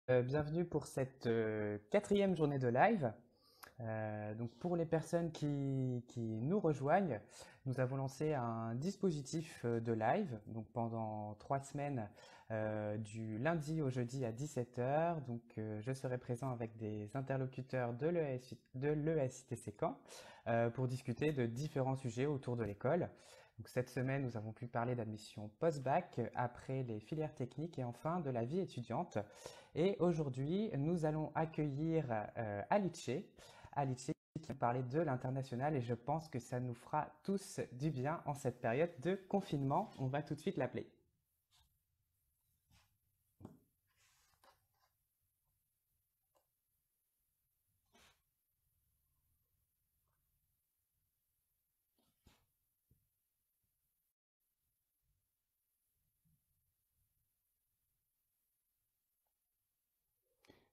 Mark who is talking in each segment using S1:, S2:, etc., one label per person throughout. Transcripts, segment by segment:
S1: Bienvenue pour cette quatrième journée de live. Donc pour les personnes qui nous rejoignent, nous avons lancé un dispositif de live donc pendant 3 semaines, du lundi au jeudi à 17 heures. Donc je serai présent avec des interlocuteurs de l'ESITC Caen pour discuter de différents sujets autour de l'école. Donc cette semaine, nous avons pu parler d'admission post-bac, après les filières techniques et enfin de la vie étudiante. Et aujourd'hui, nous allons accueillir Alice. Alice qui va parler de l'international et je pense que ça nous fera tous du bien en cette période de confinement. On va tout de suite l'appeler.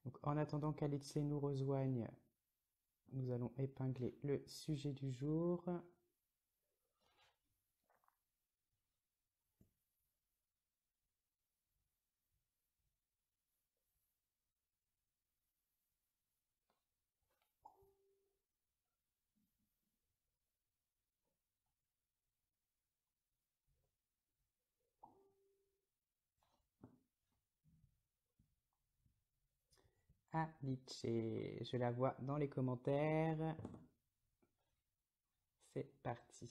S1: Donc, en attendant qu'Alice nous rejoigne, nous allons épingler le sujet du jour. Alice, je la vois dans les commentaires. C'est parti.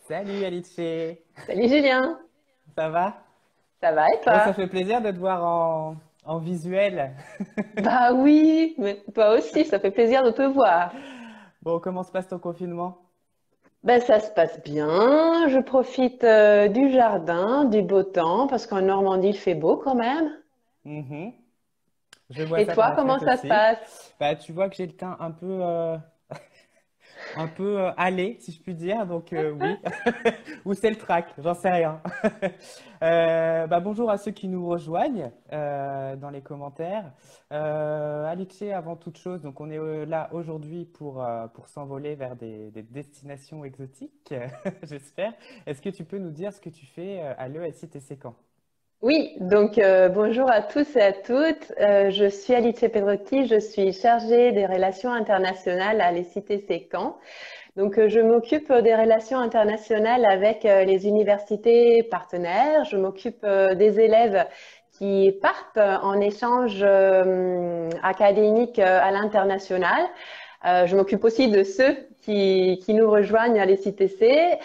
S1: Salut Alice,
S2: Salut Julien,
S1: ça va?
S2: ça va et
S1: Bon, ça
S2: toi?
S1: fait plaisir de te voir en visuel.
S2: Bah oui, mais toi aussi, ça fait plaisir de te voir.
S1: Bon, comment se passe ton confinement?
S2: Ben ça se passe bien, je profite du jardin, du beau temps, parce qu'en Normandie il fait beau quand même.
S1: Mhm. Je vois
S2: Et
S1: ça dans
S2: toi,
S1: la
S2: comment
S1: fenêtre
S2: ça se
S1: aussi.
S2: passe?
S1: Bah, tu vois que j'ai le teint un peu allé, si je puis dire. Donc oui, ou c'est le trac, j'en sais rien. Bah, bonjour à ceux qui nous rejoignent dans les commentaires. Alexis, avant toute chose, donc on est là aujourd'hui pour s'envoler vers des destinations exotiques, j'espère. Est-ce que tu peux nous dire ce que tu fais à l'ESITC Caen?
S2: Oui, donc bonjour à tous et à toutes. Je suis Alice Pedrotti, je suis chargée des relations internationales à l'ECTC Caen. Donc, je m'occupe des relations internationales avec les universités partenaires. Je m'occupe des élèves qui partent en échange académique à l'international. Je m'occupe aussi de ceux qui nous rejoignent à l'ECTC.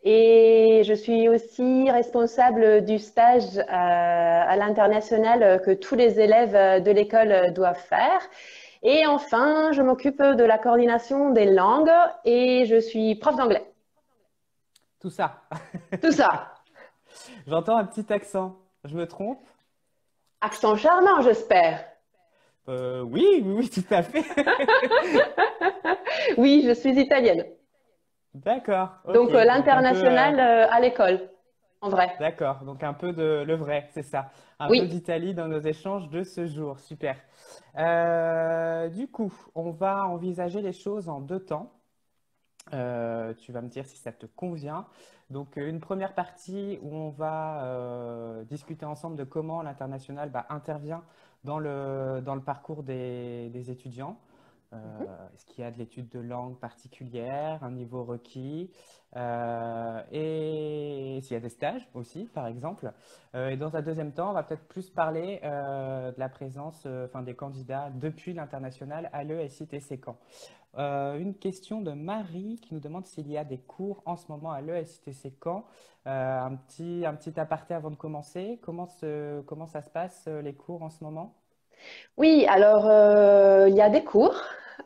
S2: Et je suis aussi responsable du stage à l'international que tous les élèves de l'école doivent faire. Et enfin, je m'occupe de la coordination des langues et je suis prof d'anglais.
S1: Tout ça.
S2: Tout ça.
S1: J'entends un petit accent. Je me trompe?
S2: Accent charmant, j'espère.
S1: Oui, oui, oui, tout à fait.
S2: Oui, je suis italienne.
S1: D'accord,
S2: Donc,
S1: ok. Donc un peu,
S2: l'international à l'école, en vrai.
S1: d'accord. Donc un peu de le vrai, c'est ça. Un peu
S2: Oui.
S1: d'Italie dans nos échanges de ce jour. Super. Du coup, on va envisager les choses en deux temps. Tu vas me dire si ça te convient. Donc, une première partie où on va discuter ensemble de comment l'international intervient dans le parcours des étudiants.
S2: Mhm.
S1: Est-ce qu'il y a de l'étude de langue particulière, un niveau requis, et s'il y a des stages aussi, par exemple. Et dans un deuxième temps, on va peut-être plus parler de la présence, enfin, des candidats depuis l'international à l'ESITC Caen. Une question de Marie qui nous demande s'il y a des cours en ce moment à l'ESTC Caen. Un petit aparté avant de commencer. Comment ça se passe, les cours en ce moment?
S2: Oui, alors il y a des cours.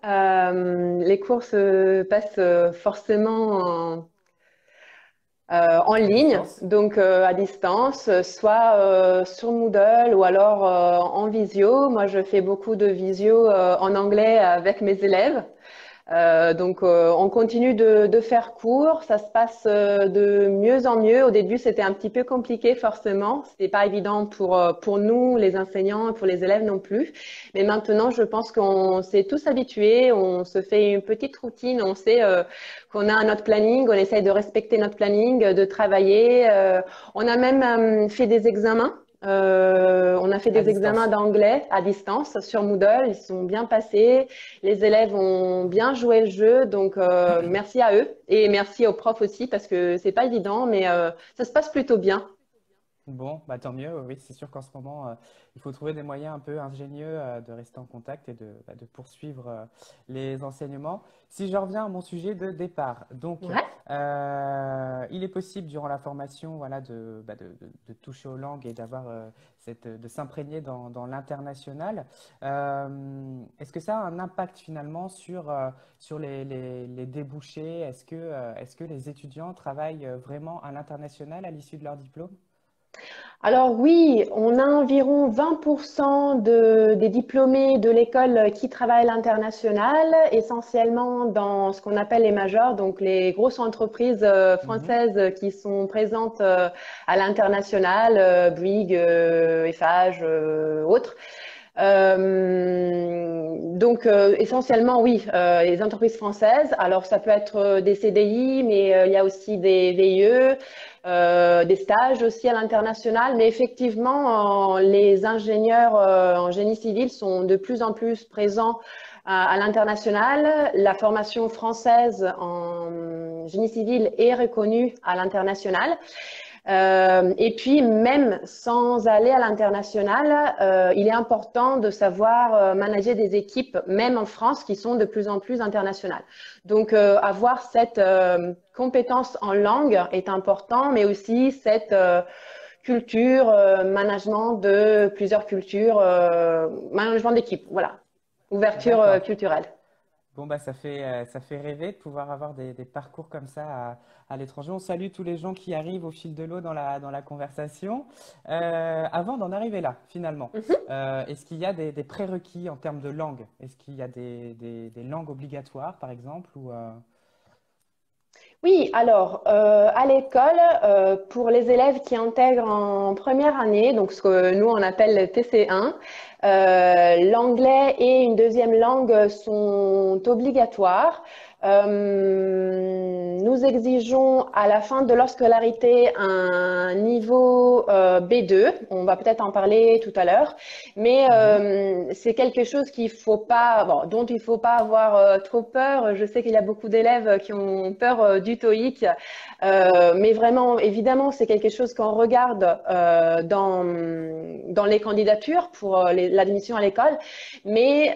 S2: Les cours se passent forcément en
S1: À
S2: ligne,
S1: distance?
S2: donc à distance, soit sur Moodle ou alors en visio. Moi, je fais beaucoup de visio en anglais avec mes élèves. On continue de faire cours. Ça se passe de mieux en mieux. Au début, c'était un petit peu compliqué, forcément. C'était pas évident pour nous, les enseignants, et pour les élèves non plus. Mais maintenant, je pense qu'on s'est tous habitués. On se fait une petite routine. On sait qu'on a notre planning. On essaye de respecter notre planning, de travailler. On a même fait des examens. On a fait
S1: À
S2: des examens
S1: distance.
S2: d'anglais à distance sur Moodle. Ils sont bien passés. Les élèves ont bien joué le jeu, donc merci à eux et merci aux profs aussi parce que c'est pas évident, mais ça se passe plutôt bien.
S1: Bon, bah tant mieux. Oui, c'est sûr qu'en ce moment, il faut trouver des moyens un peu ingénieux de rester en contact et de poursuivre les enseignements. Si je reviens à mon sujet de départ, donc
S2: Ouais.
S1: il est possible durant la formation, voilà, de toucher aux langues et d'avoir de s'imprégner dans l'international. Est-ce que ça a un impact finalement sur les débouchés? Est-ce que les étudiants travaillent vraiment à l'international à l'issue de leur diplôme?
S2: Alors oui, on a environ 20% des diplômés de l'école qui travaillent à l'international, essentiellement dans ce qu'on appelle les majors, donc les grosses entreprises
S1: Mhm.
S2: françaises qui sont présentes à l'international, Bouygues, Eiffage, autres. Essentiellement, oui, les entreprises françaises. Alors, ça peut être des CDI, mais il y a aussi des VIE, des stages aussi à l'international. Mais effectivement, les ingénieurs en génie civil sont de plus en plus présents à l'international. La formation française en génie civil est reconnue à l'international. Et puis, même sans aller à l'international, il est important de savoir manager des équipes, même en France, qui sont de plus en plus internationales. Donc, avoir cette compétence en langue est important, mais aussi cette culture, management de plusieurs cultures, management d'équipe, voilà, ouverture
S1: D'accord.
S2: culturelle.
S1: Bon, bah, ça fait rêver de pouvoir avoir des parcours comme ça à l'étranger. On salue tous les gens qui arrivent au fil de l'eau dans la conversation. Avant d'en arriver là, finalement, est-ce qu'il y a des prérequis en termes de langue? Est-ce qu'il y a des langues obligatoires, par exemple, ou,
S2: Oui, alors à l'école, pour les élèves qui intègrent en première année, donc ce que nous on appelle le TC1, l'anglais et une deuxième langue sont obligatoires. Nous exigeons à la fin de leur scolarité un niveau B2. On va peut-être en parler tout à l'heure, mais
S1: Mhm.
S2: c'est quelque chose qu'il faut pas, bon, dont il faut pas avoir trop peur. Je sais qu'il y a beaucoup d'élèves qui ont peur du TOEIC, mais vraiment, évidemment, c'est quelque chose qu'on regarde dans les candidatures pour l'admission à l'école, mais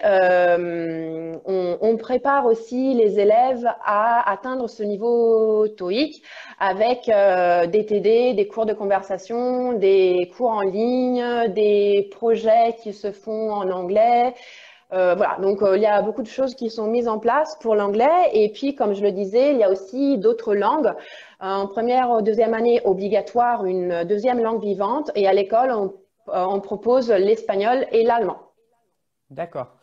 S2: on prépare aussi les élèves à atteindre ce niveau TOEIC avec des TD, des cours de conversation, des cours en ligne, des projets qui se font en anglais. Voilà, donc il y a beaucoup de choses qui sont mises en place pour l'anglais. Et puis, comme je le disais, il y a aussi d'autres langues. En première, deuxième année, obligatoire, une deuxième langue vivante. Et à l'école, on propose l'espagnol et l'allemand.
S1: D'accord.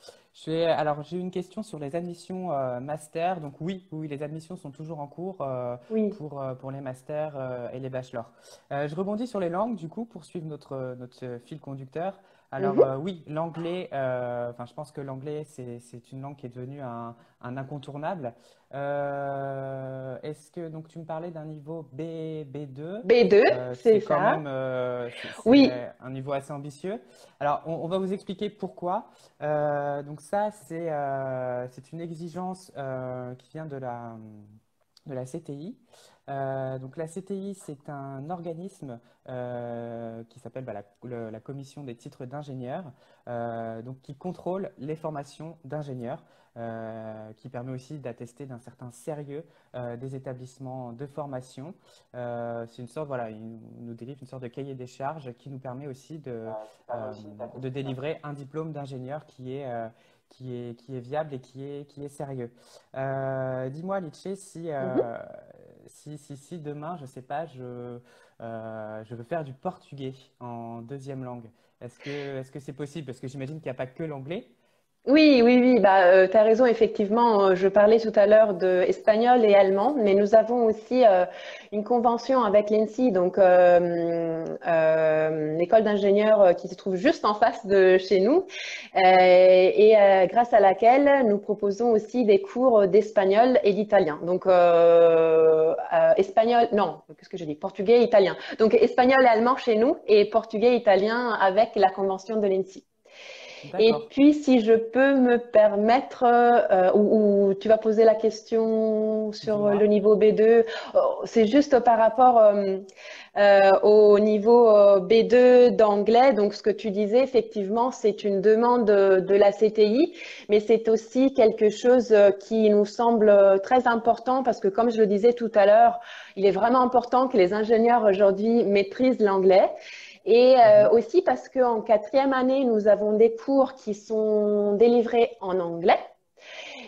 S1: Alors, j'ai une question sur les admissions master. Donc, oui, les admissions sont toujours en cours
S2: Oui.
S1: pour les masters et les bachelors. Je rebondis sur les langues, du coup, pour suivre notre fil conducteur. Alors,
S2: Mhm.
S1: oui, l'anglais, enfin, je pense que l'anglais, c'est une langue qui est devenue un incontournable. Est-ce que, donc, tu me parlais d'un niveau B2,
S2: B2, c'est
S1: c'est quand
S2: ça.
S1: même
S2: Oui.
S1: c'est un niveau assez ambitieux. Alors, on va vous expliquer pourquoi. Donc ça, c'est une exigence qui vient de la CTI. Donc la CTI, c'est un organisme qui s'appelle bah, la Commission des titres d'ingénieur, donc qui contrôle les formations d'ingénieurs, qui permet aussi d'attester d'un certain sérieux des établissements de formation. C'est une sorte, voilà, il nous délivre une sorte de cahier des charges qui nous permet aussi euh, de délivrer un diplôme d'ingénieur qui est viable et qui est sérieux. Dis-moi, Litché,
S2: Mhm.
S1: si demain, je sais pas, je veux faire du portugais en deuxième langue, est-ce que c'est possible? Parce que j'imagine qu'il n'y a pas que l'anglais.
S2: Oui, oui, oui, bah, tu as raison, effectivement. Je parlais tout à l'heure de espagnol et allemand, mais nous avons aussi une convention avec l'ENSI, donc l'école d'ingénieurs qui se trouve juste en face de chez nous, grâce à laquelle nous proposons aussi des cours d'espagnol et d'italien. Donc, espagnol, non, qu'est-ce que je dis? Portugais, italien. Donc, espagnol et allemand chez nous et portugais, italien avec la convention de l'ENSI.
S1: D'accord.
S2: Et puis, si je peux me permettre, ou tu vas poser la question sur
S1: Dis-moi.
S2: le niveau B2, c'est juste par rapport au niveau B2 d'anglais. Donc, ce que tu disais, effectivement, c'est une demande de la CTI, mais c'est aussi quelque chose qui nous semble très important parce que, comme je le disais tout à l'heure, il est vraiment important que les ingénieurs aujourd'hui maîtrisent l'anglais. Et
S1: Mhm.
S2: aussi parce qu'en quatrième année, nous avons des cours qui sont délivrés en anglais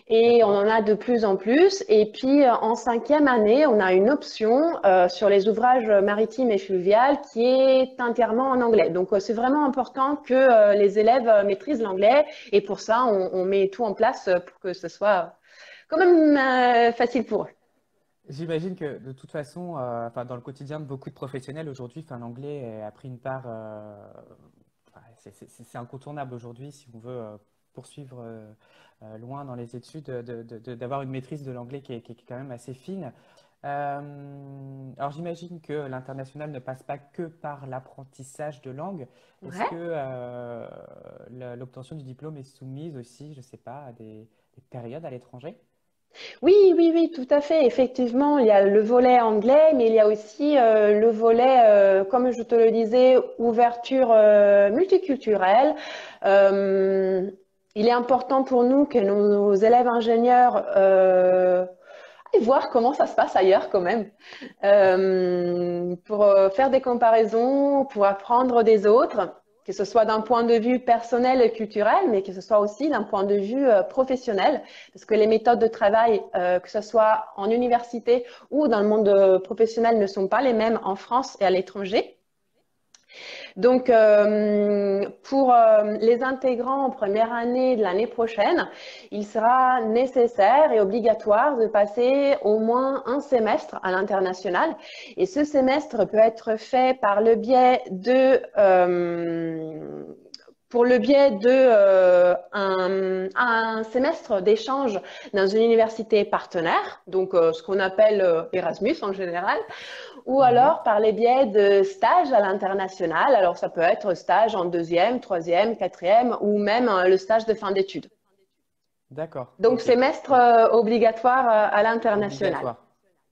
S2: et on
S1: D'accord.
S2: en a de plus en plus. Et puis en cinquième année, on a une option sur les ouvrages maritimes et fluviales qui est entièrement en anglais. Donc c'est vraiment important que les élèves maîtrisent l'anglais et pour ça, on met tout en place pour que ce soit quand même facile pour eux.
S1: J'imagine que de toute façon, enfin, dans le quotidien de beaucoup de professionnels aujourd'hui, enfin, l'anglais a pris une part, enfin, c'est incontournable aujourd'hui si on veut poursuivre loin dans les études, d'avoir une maîtrise de l'anglais qui est quand même assez fine. Alors j'imagine que l'international ne passe pas que par l'apprentissage de langue. Est-ce
S2: Ouais.
S1: que l'obtention du diplôme est soumise aussi, je ne sais pas, à des périodes à l'étranger?
S2: Oui, oui, oui, tout à fait. Effectivement, il y a le volet anglais, mais il y a aussi le volet, comme je te le disais, ouverture multiculturelle. Euh, il est important pour nous que nos élèves ingénieurs aillent voir comment ça se passe ailleurs quand même, pour faire des comparaisons, pour apprendre des autres, que ce soit d'un point de vue personnel et culturel, mais que ce soit aussi d'un point de vue professionnel, parce que les méthodes de travail, que ce soit en université ou dans le monde professionnel, ne sont pas les mêmes en France et à l'étranger. Donc, pour les intégrants en première année de l'année prochaine, il sera nécessaire et obligatoire de passer au moins un semestre à l'international. Et ce semestre peut être fait par le biais de pour le biais de un semestre d'échange dans une université partenaire, donc ce qu'on appelle Erasmus en général, ou
S1: Mhm.
S2: alors par les biais de stages à l'international. Alors ça peut être stage en deuxième, troisième, quatrième ou même le stage de fin d'études.
S1: D'accord,
S2: Donc
S1: ok.
S2: semestre
S1: Donc,
S2: obligatoire à l'international.
S1: obligatoire.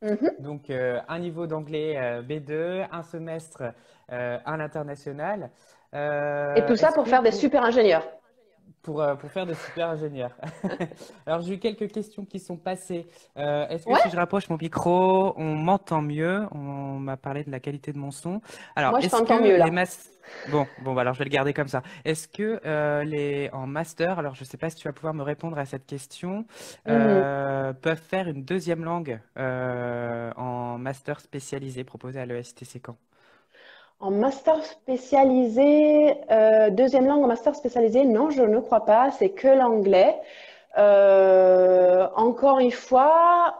S2: Mhm.
S1: Donc, un niveau d'anglais B2, un semestre à l'international.
S2: Et tout ça
S1: Est-ce
S2: pour
S1: que
S2: faire des super ingénieurs.
S1: pour faire de super ingénieurs. Alors, j'ai eu quelques questions qui sont passées. Est-ce que
S2: Ouais,
S1: si je rapproche mon micro, on m'entend mieux? On m'a parlé de la qualité de mon son. Alors,
S2: moi je
S1: est-ce
S2: t'entends
S1: que
S2: mieux
S1: les
S2: là.
S1: mas... Bon, bah alors je vais le garder comme ça. Est-ce que en master, alors je ne sais pas si tu vas pouvoir me répondre à cette question,
S2: Mhm.
S1: peuvent faire une deuxième langue en master spécialisé proposé à l'ESTC Caen?
S2: En master spécialisé, deuxième langue en master spécialisé, non, je ne crois pas, c'est que l'anglais. Encore une fois,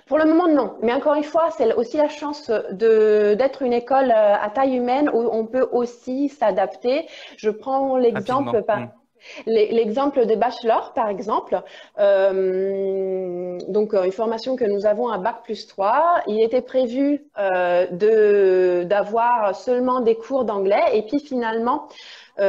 S2: pour le moment, non. Mais encore une fois, c'est aussi la chance d'être une école à taille humaine où on peut aussi s'adapter. Je prends
S1: Rapidement.
S2: l'exemple de bachelor, par exemple. Donc, une formation que nous avons à Bac+3. Il était prévu d'avoir seulement des cours d'anglais. Et puis, finalement, nous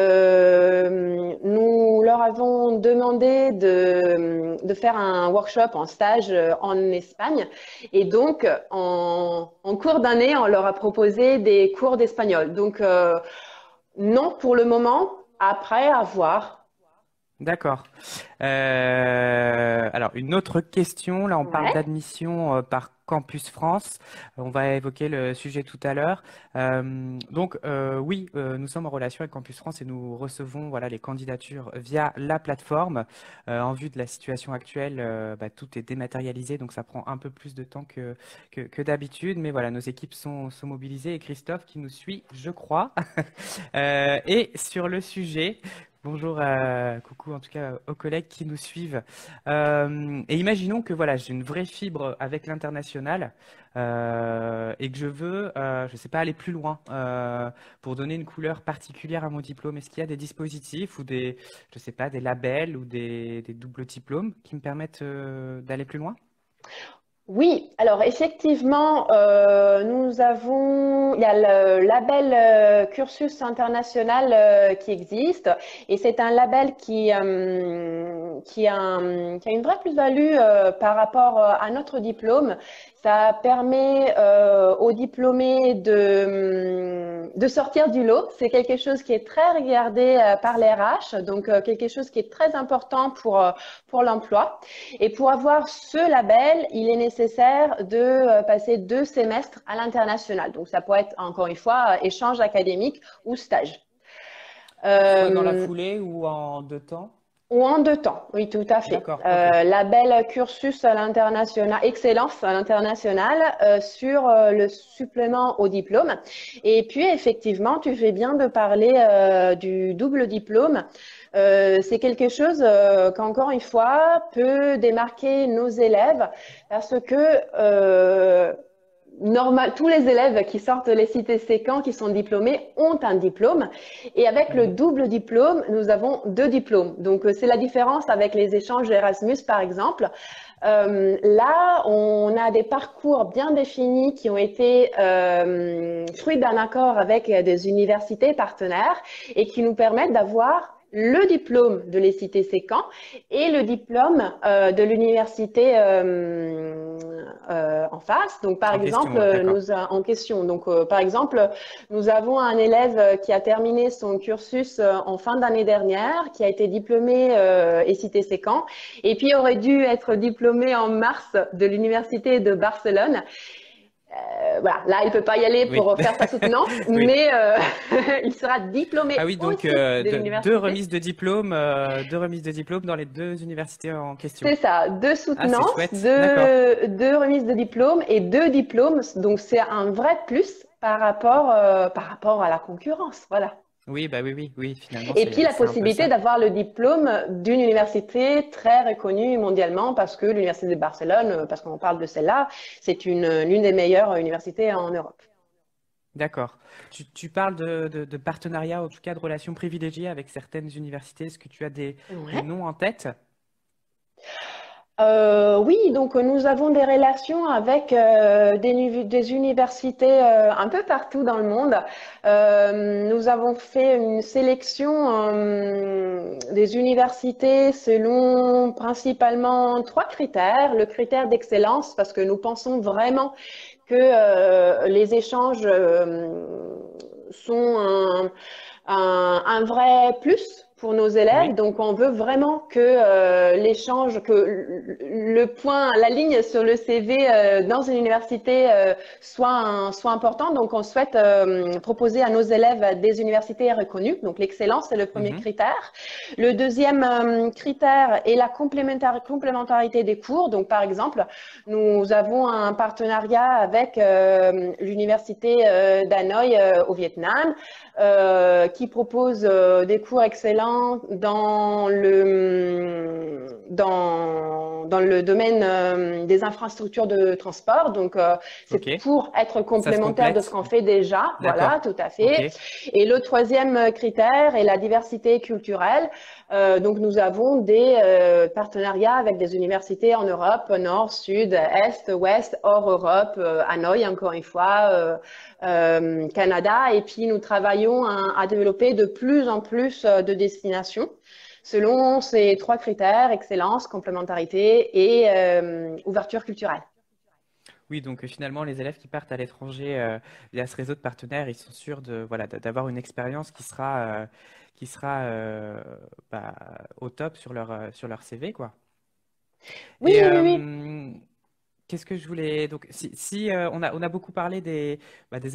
S2: leur avons demandé de faire un workshop en stage en Espagne. Et donc, en cours d'année, on leur a proposé des cours d'espagnol. Donc, non pour le moment. Après, à voir.
S1: D'accord. Alors, une autre question. Là, on parle
S2: Ouais.
S1: d'admission par Campus France. On va évoquer le sujet tout à l'heure. Oui, nous sommes en relation avec Campus France et nous recevons voilà, les candidatures via la plateforme. En vue de la situation actuelle, tout est dématérialisé, donc ça prend un peu plus de temps que d'habitude. Mais voilà, nos équipes sont mobilisées et Christophe qui nous suit, je crois. Et sur le sujet, Bonjour, coucou en tout cas aux collègues qui nous suivent. Et imaginons que voilà, j'ai une vraie fibre avec l'international et que je veux, je sais pas, aller plus loin pour donner une couleur particulière à mon diplôme. Est-ce qu'il y a des dispositifs ou des, je sais pas, des labels ou des doubles diplômes qui me permettent d'aller plus loin?
S2: Oui, alors effectivement, il y a le label Cursus International qui existe et c'est un label qui a une vraie plus-value par rapport à notre diplôme. Ça permet aux diplômés de sortir du lot. C'est quelque chose qui est très regardé par les RH, donc quelque chose qui est très important pour l'emploi. Et pour avoir ce label, il est nécessaire de passer 2 semestres à l'international. Donc, ça peut être, encore une fois, échange académique ou stage.
S1: Soit dans la
S2: Euh,
S1: foulée ou en 2 temps?
S2: ou en 2 temps, oui, tout à fait.
S1: D'accord, ok.
S2: Label cursus à l'international, excellence à l'international sur le supplément au diplôme. Et puis, effectivement, tu fais bien de parler du double diplôme. C'est quelque chose qu'encore une fois peut démarquer nos élèves parce que tous les élèves qui sortent les cités séquents, qui sont diplômés, ont un diplôme. Et avec le
S1: Mhm.
S2: double diplôme, nous avons 2 diplômes. Donc, c'est la différence avec les échanges Erasmus, par exemple. Là, on a des parcours bien définis qui ont été fruits d'un accord avec des universités partenaires et qui nous permettent d'avoir le diplôme de l'ECT Séquent et le diplôme de l'université en face. Donc, par
S1: En question,
S2: exemple,
S1: ouais, d'accord.
S2: en question. Donc, par exemple, nous avons un élève qui a terminé son cursus en fin d'année dernière, qui a été diplômé ECT Séquent, et puis aurait dû être diplômé en mars de l'université de Barcelone. Voilà, là, il peut pas y aller
S1: Oui,
S2: pour faire sa soutenance,
S1: oui.
S2: mais il sera diplômé
S1: Ah oui, donc
S2: aussi de
S1: deux
S2: l'université.
S1: remises de diplôme, deux remises de diplôme dans les deux universités en question.
S2: C'est ça, deux
S1: Ah, c'est
S2: soutenances,
S1: chouette, d'accord.
S2: deux remises de diplôme et 2 diplômes. Donc, c'est un vrai plus par rapport à la concurrence. Voilà.
S1: Oui, bah oui, oui, oui, finalement,
S2: Et puis, la
S1: c'est un peu
S2: possibilité
S1: ça.
S2: d'avoir le diplôme d'une université très reconnue mondialement parce que l'Université de Barcelone, parce qu'on parle de celle-là, c'est l'une des meilleures universités en Europe.
S1: D'accord. Tu parles de partenariat, en tout cas de relations privilégiées avec certaines universités. Est-ce que tu as des
S2: Ouais.
S1: noms en tête?
S2: Oui, donc nous avons des relations avec des universités un peu partout dans le monde. Nous avons fait une sélection des universités selon principalement 3 critères. Le critère d'excellence, parce que nous pensons vraiment que les échanges sont un vrai plus pour nos élèves.
S1: Oui.
S2: Donc, on veut vraiment que l'échange, que le point, la ligne sur le CV dans une université soit important. Donc, on souhaite proposer à nos élèves des universités reconnues. Donc, l'excellence, c'est le premier
S1: Mhm.
S2: critère. Le deuxième critère est la complémentarité des cours. Donc, par exemple, nous avons un partenariat avec l'université d'Hanoï au Vietnam qui propose des cours excellents dans le domaine des infrastructures de transport. Donc,
S1: Ok.
S2: c'est pour être
S1: Ça se
S2: complémentaire de ce
S1: complète.
S2: qu'on fait déjà. Voilà,
S1: D'accord.
S2: tout à
S1: Ok.
S2: fait. Et le troisième critère est la diversité culturelle. Donc, nous avons des partenariats avec des universités en Europe, Nord, Sud, Est, Ouest, hors Europe, Hanoï, encore une fois, Canada. Et puis, nous travaillons à développer de plus en plus de destinations selon ces 3 critères, excellence, complémentarité et ouverture culturelle.
S1: Oui, donc finalement, les élèves qui partent à l'étranger via ce réseau de partenaires, ils sont sûrs de, voilà, d'avoir une expérience qui sera bah, au top sur leur CV, quoi.
S2: Oui,
S1: Et
S2: oui, oui.
S1: qu'est-ce que je voulais. Donc, si on a beaucoup parlé des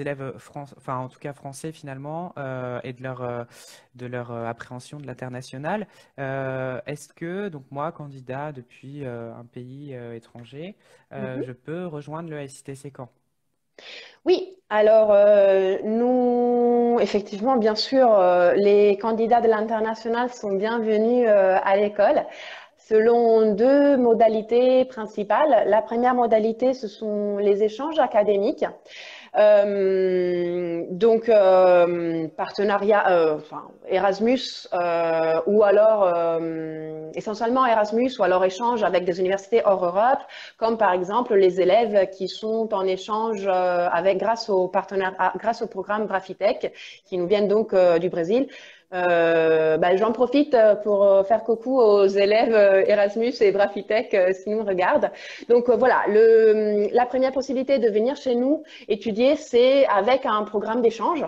S1: élèves français, enfin, en tout cas français finalement, et de leur appréhension de l'international, est-ce que, donc moi, candidat depuis un pays étranger,
S2: Mhm.
S1: je peux rejoindre le SITC Caen?
S2: Oui, alors nous, effectivement, bien sûr, les candidats de l'international sont bienvenus à l'école selon deux modalités principales. La première modalité, ce sont les échanges académiques. Partenariat, enfin Erasmus ou alors essentiellement Erasmus ou alors échange avec des universités hors Europe, comme par exemple les élèves qui sont en échange avec grâce au programme Grafitech, qui nous viennent donc du Brésil. J'en profite pour faire coucou aux élèves Erasmus et Grafitech s'ils nous regardent. Donc voilà, la première possibilité de venir chez nous étudier, c'est avec un programme d'échange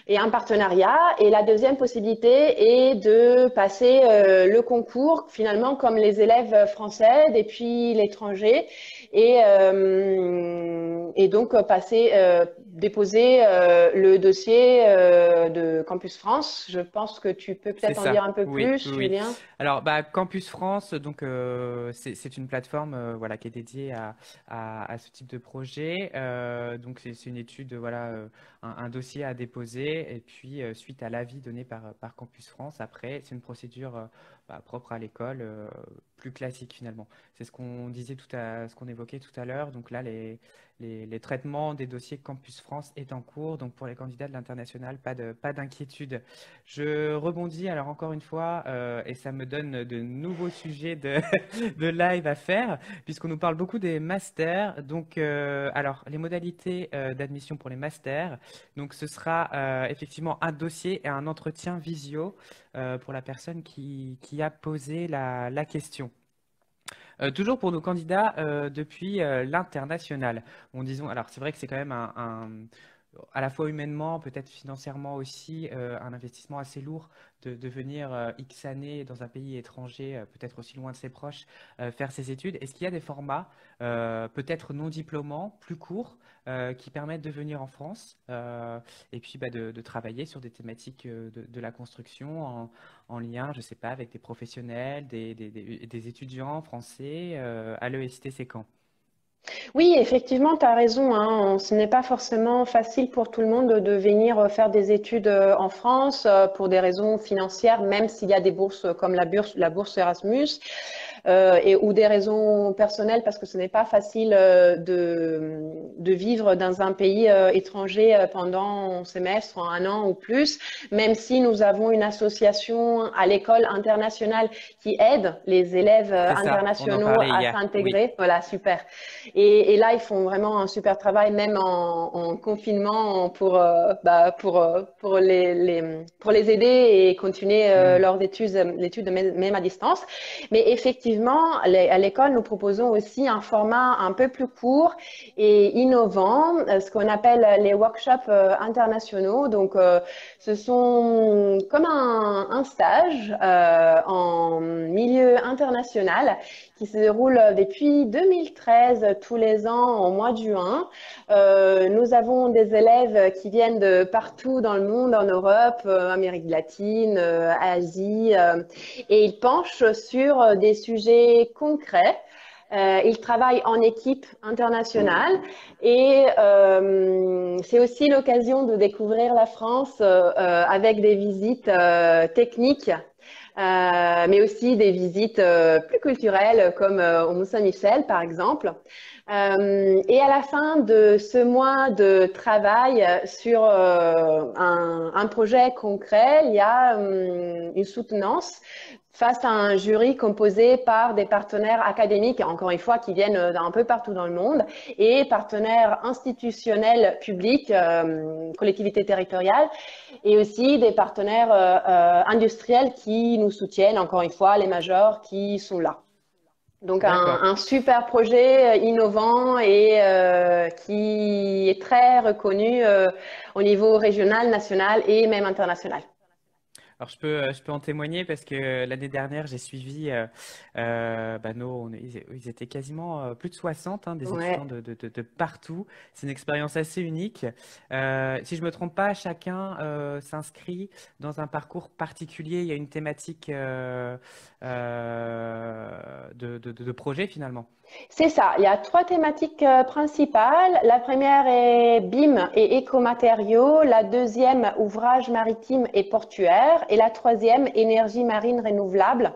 S2: et un partenariat. Et la deuxième possibilité est de passer le concours, finalement, comme les élèves français depuis l'étranger. Et donc déposer le dossier de Campus France. Je pense que tu peux
S1: C'est
S2: peut-être en dire
S1: ça,
S2: un peu
S1: oui,
S2: plus,
S1: oui, oui.
S2: Julien.
S1: Alors, bah, Campus France, donc c'est une plateforme voilà, qui est dédiée à ce type de projet. Donc, c'est une étude, voilà, un dossier à déposer et puis suite à l'avis donné par Campus France, après, c'est une procédure propre à l'école, plus classique finalement. C'est ce qu'on évoquait tout à l'heure. Donc là, les traitements des dossiers Campus France est en cours. Donc pour les candidats de l'international, pas d'inquiétude. Je rebondis alors encore une fois, et ça me donne de nouveaux sujets de live à faire, puisqu'on nous parle beaucoup des masters. Donc, alors, les modalités d'admission pour les masters. Donc, ce sera effectivement un dossier et un entretien visio pour la personne qui a posé la question. Toujours pour nos candidats depuis l'international. Bon, disons, alors c'est vrai que c'est quand même à la fois humainement, peut-être financièrement aussi, un investissement assez lourd de venir X années dans un pays étranger, peut-être aussi loin de ses proches, faire ses études. Est-ce qu'il y a des formats, peut-être non diplômants, plus courts, qui permettent de venir en France et puis de travailler sur des thématiques de la construction en lien, je ne sais pas, avec des professionnels, des étudiants français à l'ESTC Caen?
S2: Oui, effectivement, tu as raison, hein. Ce n'est pas forcément facile pour tout le monde de venir faire des études en France pour des raisons financières, même s'il y a des bourses comme la bourse Erasmus, ou des raisons personnelles parce que ce n'est pas facile de vivre dans un pays étranger pendant un semestre, un an ou plus, même si nous avons une association à l'école internationale qui aide les élèves
S1: C'est ça, on en
S2: internationaux
S1: parlait
S2: à
S1: hier. Oui,
S2: s'intégrer. Voilà, super. Et là, ils font vraiment un super travail, même en confinement, pour les aider et continuer
S1: hmm,
S2: leurs études même à distance. Mais effectivement, à l'école, nous proposons aussi un format un peu plus court et innovant, ce qu'on appelle les workshops internationaux. Donc, ce sont comme un stage en milieu international qui se déroule depuis 2013 tous les ans au mois de juin. Nous avons des élèves qui viennent de partout dans le monde, en Europe, Amérique latine, Asie, et ils penchent sur des sujets concrets. Ils travaillent en équipe internationale et c'est aussi l'occasion de découvrir la France avec des visites techniques mais aussi des visites plus culturelles comme au Mont-Saint-Michel par exemple. Et à la fin de ce mois de travail sur un projet concret, il y a une soutenance face à un jury composé par des partenaires académiques, encore une fois, qui viennent d'un peu partout dans le monde, et partenaires institutionnels publics, collectivités territoriales, et aussi des partenaires industriels qui nous soutiennent, encore une fois, les majors qui sont là. Donc
S1: d'accord.
S2: un super projet innovant et qui est très reconnu au niveau régional, national et même international.
S1: Alors je peux en témoigner parce que l'année dernière, j'ai suivi ils étaient quasiment plus de 60 hein, des étudiants
S2: Ouais.
S1: de partout. C'est une expérience assez unique. Si je me trompe pas, chacun s'inscrit dans un parcours particulier. Il y a une thématique de projets finalement.
S2: C'est ça, il y a 3 thématiques principales. La première est BIM et écomatériaux, la deuxième, ouvrage maritime et portuaire, et la troisième, énergie marine renouvelable.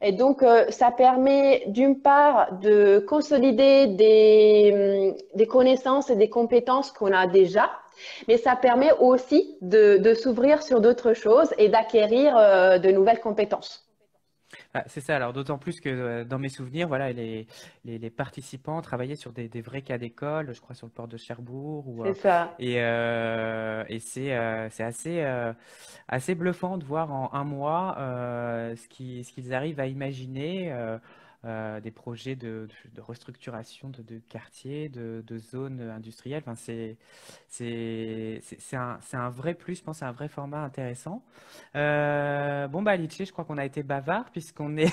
S2: Et donc, ça permet d'une part de consolider des connaissances et des compétences qu'on a déjà, mais ça permet aussi de s'ouvrir sur d'autres choses et d'acquérir de nouvelles compétences.
S1: Ah, c'est ça, alors d'autant plus que dans mes souvenirs, voilà, les participants travaillaient sur des vrais cas d'école, je crois sur le port de Cherbourg,
S2: C'est ça.
S1: et c'est assez bluffant de voir en un mois ce qu'ils arrivent à imaginer, des projets de restructuration de quartiers, de zones industrielles. Enfin, c'est un vrai plus, je pense, c'est un vrai format intéressant. Bon, bah, Alice, je crois qu'on a été bavard puisqu'on est,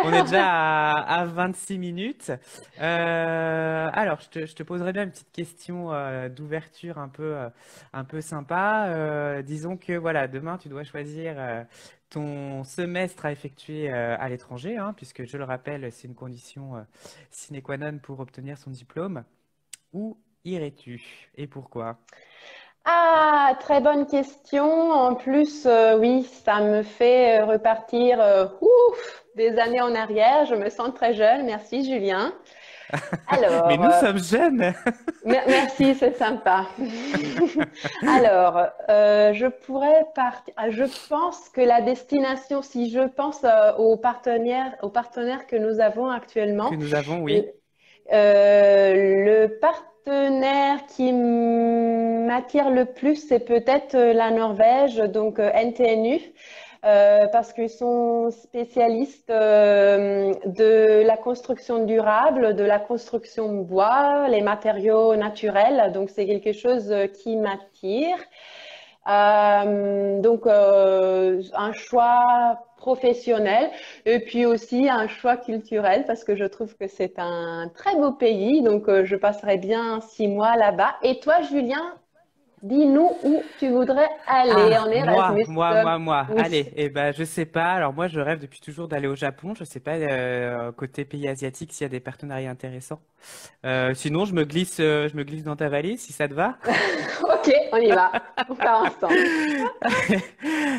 S1: on est déjà à 26 minutes. Alors, je te poserai bien une petite question d'ouverture un peu sympa. Disons que voilà, demain, tu dois choisir ton semestre à effectuer à l'étranger, hein, puisque je le rappelle, c'est une condition sine qua non pour obtenir son diplôme. Où irais-tu et pourquoi?
S2: Ah, très bonne question. En plus, oui, ça me fait repartir des années en arrière. Je me sens très jeune. Merci, Julien.
S1: Mais
S2: Alors,
S1: nous sommes jeunes!
S2: merci, c'est sympa. Alors, je pourrais partir. Je pense que la destination, si je pense aux partenaires que nous avons
S1: Que
S2: actuellement,
S1: nous avons,
S2: le,
S1: oui.
S2: le partenaire qui m'attire le plus, c'est peut-être la Norvège, donc NTNU. Parce qu'ils sont spécialistes de la construction durable, de la construction bois, les matériaux naturels. Donc, c'est quelque chose qui m'attire. Un choix professionnel et puis aussi un choix culturel parce que je trouve que c'est un très beau pays. Donc, je passerai bien 6 mois là-bas. Et toi, Julien, dis-nous où tu voudrais aller
S1: Ah,
S2: en Erasmus.
S1: moi.
S2: Oui.
S1: Allez, eh ben, je sais pas. Alors moi, je rêve depuis toujours d'aller au Japon. Je sais pas, côté pays asiatique, s'il y a des partenariats intéressants. Sinon, je me glisse dans ta valise, si ça te va.
S2: Ok, on y va. On part ensemble.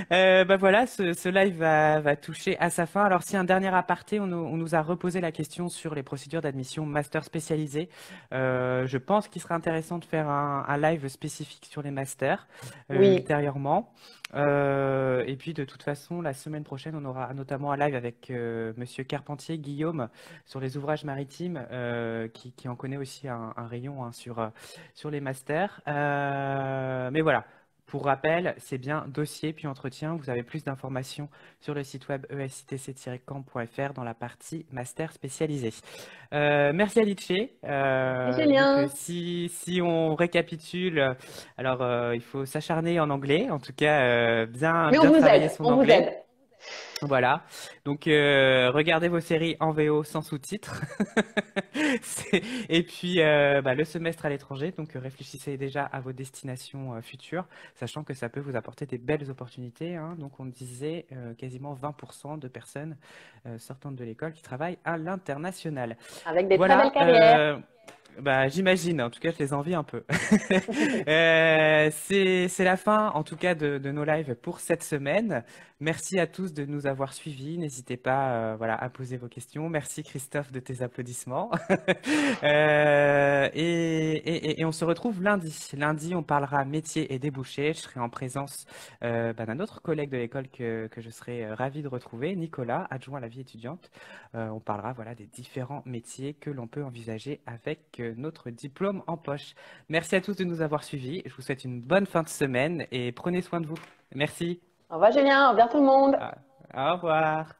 S1: Bah voilà, ce live va toucher à sa fin. Alors, si un dernier aparté, on nous a reposé la question sur les procédures d'admission master spécialisé. Je pense qu'il serait intéressant de faire un live spécifique sur les masters
S2: Oui,
S1: ultérieurement. Et puis, de toute façon, la semaine prochaine, on aura notamment un live avec Monsieur Carpentier, Guillaume, sur les ouvrages maritimes, qui en connaît aussi un rayon hein, sur les masters. Mais voilà. Pour rappel, c'est bien dossier puis entretien. Vous avez plus d'informations sur le site web esctc-camp.fr dans la partie master spécialisé. Merci Alice.
S2: Julien.
S1: Si on récapitule, alors il faut s'acharner en anglais, en tout cas
S2: Mais on
S1: bien
S2: vous
S1: travailler
S2: aide,
S1: son
S2: on vous
S1: anglais.
S2: aide.
S1: Voilà. Donc, regardez vos séries en VO sans sous-titres. Et puis, bah, le semestre à l'étranger. Donc, réfléchissez déjà à vos destinations futures, sachant que ça peut vous apporter des belles opportunités, hein. Donc, on disait quasiment 20% de personnes sortant de l'école qui travaillent à l'international.
S2: Avec des très belles
S1: Voilà.
S2: carrières.
S1: Bah, j'imagine, en tout cas, je les envie un peu. C'est la fin, en tout cas, de nos lives pour cette semaine. Merci à tous de nous avoir suivis. N'hésitez pas, voilà, à poser vos questions. Merci Christophe de tes applaudissements. Et on se retrouve lundi. Lundi, on parlera métier et débouchés. Je serai en présence bah, d'un autre collègue de l'école que je serai ravi de retrouver, Nicolas, adjoint à la vie étudiante. On parlera voilà, des différents métiers que l'on peut envisager avec notre diplôme en poche. Merci à tous de nous avoir suivis. Je vous souhaite une bonne fin de semaine et prenez soin de vous. Merci.
S2: Au revoir, Julien. Au revoir, tout le monde.
S1: Au revoir.